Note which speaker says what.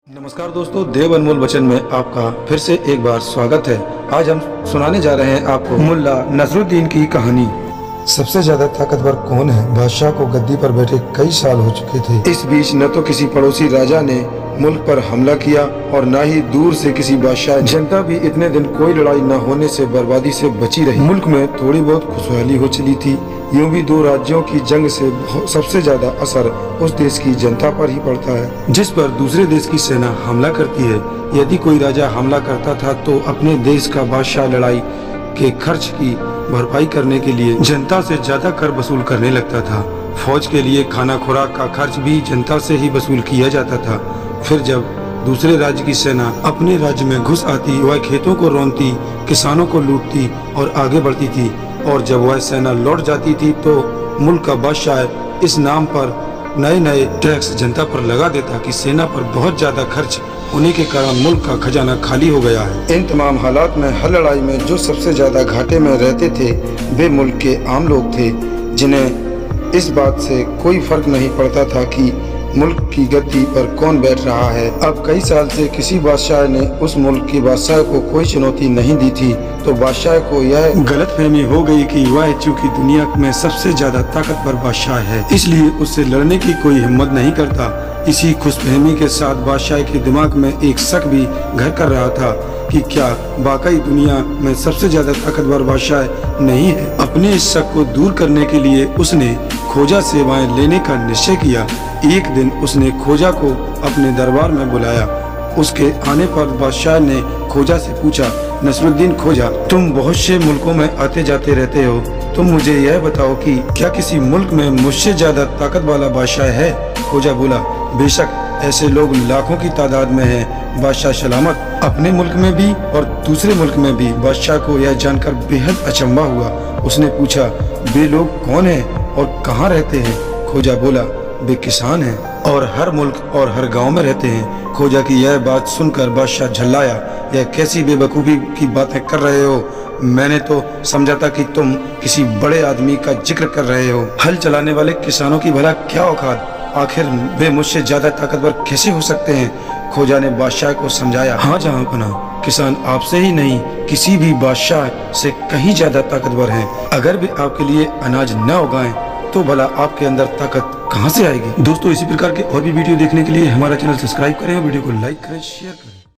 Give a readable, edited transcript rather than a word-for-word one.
Speaker 1: नमस्कार दोस्तों, देव अनमोल वचन में आपका फिर से एक बार स्वागत है। आज हम सुनाने जा रहे हैं आपको मुल्ला नसरुद्दीन की कहानी।
Speaker 2: सबसे ज्यादा ताकतवर कौन है? बादशाह को गद्दी पर बैठे कई साल हो चुके थे।
Speaker 1: इस बीच न तो किसी पड़ोसी राजा ने मुल्क पर हमला किया और न ही दूर से किसी बादशाह। जनता भी इतने दिन कोई लड़ाई न होने से बर्बादी से बची रही। मुल्क में थोड़ी बहुत खुशहाली हो चली थी। यूं भी दो राज्यों की जंग से सबसे ज्यादा असर उस देश की जनता पर ही पड़ता है जिस पर दूसरे देश की सेना हमला करती है। यदि कोई राजा हमला करता था तो अपने देश का बादशाह लड़ाई के खर्च की भरपाई करने के लिए जनता से ज्यादा कर वसूल करने लगता था। फौज के लिए खाना खुराक का खर्च भी जनता से ही वसूल किया जाता था। फिर जब दूसरे राज्य की सेना अपने राज्य में घुस आती, वह खेतों को रौंदती, किसानों को लूटती और आगे बढ़ती थी। और जब वह सेना लौट जाती थी तो मुल्क का बादशाह इस नाम पर नए नए टैक्स जनता पर लगा देता कि सेना पर बहुत ज्यादा खर्च होने के कारण मुल्क का खजाना खाली हो गया है। इन तमाम हालात में हर लड़ाई में जो सबसे ज्यादा घाटे में रहते थे वे मुल्क के आम लोग थे, जिन्हें इस बात से कोई फर्क नहीं पड़ता था कि मुल्क की गद्दी पर कौन बैठ रहा है। अब कई साल से किसी बादशाह ने उस मुल्क के बादशाह को कोई चुनौती नहीं दी थी, तो बादशाह को यह गलतफहमी हो गई कि वह चूंकि दुनिया में सबसे ज्यादा ताकतवर बादशाह है, इसलिए उससे लड़ने की कोई हिम्मत नहीं करता। इसी खुशफहमी के साथ बादशाह के दिमाग में एक शक भी घर कर रहा था कि क्या वाकई दुनिया में सबसे ज्यादा ताकतवर बादशाह नहीं है। अपने इस शक को दूर करने के लिए उसने खोजा सेवाएं लेने का निश्चय किया। एक दिन उसने खोजा को अपने दरबार में बुलाया। उसके आने पर बादशाह ने खोजा से पूछा, नसरुद्दीन खोजा, तुम बहुत से मुल्कों में आते जाते रहते हो, तुम मुझे यह बताओ कि क्या किसी मुल्क में मुझसे ज्यादा ताकत वाला बादशाह है? खोजा बोला, बेशक ऐसे लोग लाखों की तादाद में हैं, बादशाह सलामत। अपने मुल्क में भी और दूसरे मुल्क में भी। बादशाह को यह जानकर बेहद अचंभा हुआ। उसने पूछा, वे लोग कौन हैं और कहाँ रहते हैं? खोजा बोला, वे किसान हैं और हर मुल्क और हर गांव में रहते हैं। खोजा की यह बात सुनकर बादशाह झल्लाया, यह कैसी बेवकूफ़ी की बातें कर रहे हो? मैंने तो समझा था कि तुम किसी बड़े आदमी का जिक्र कर रहे हो। हल चलाने वाले किसानों की भला क्या औकात? आखिर वे मुझसे ज्यादा ताकतवर कैसे हो सकते हैं? खोजा ने बादशाह को समझाया, हाँ जहाँपना, किसान आपसे ही नहीं किसी भी बादशाह से कहीं ज्यादा ताकतवर हैं। अगर भी आपके लिए अनाज न उगाएं तो भला आपके अंदर ताकत कहां से आएगी? दोस्तों, इसी प्रकार के और भी वीडियो देखने के लिए हमारा चैनल सब्सक्राइब करें और वीडियो को लाइक करें, शेयर करें।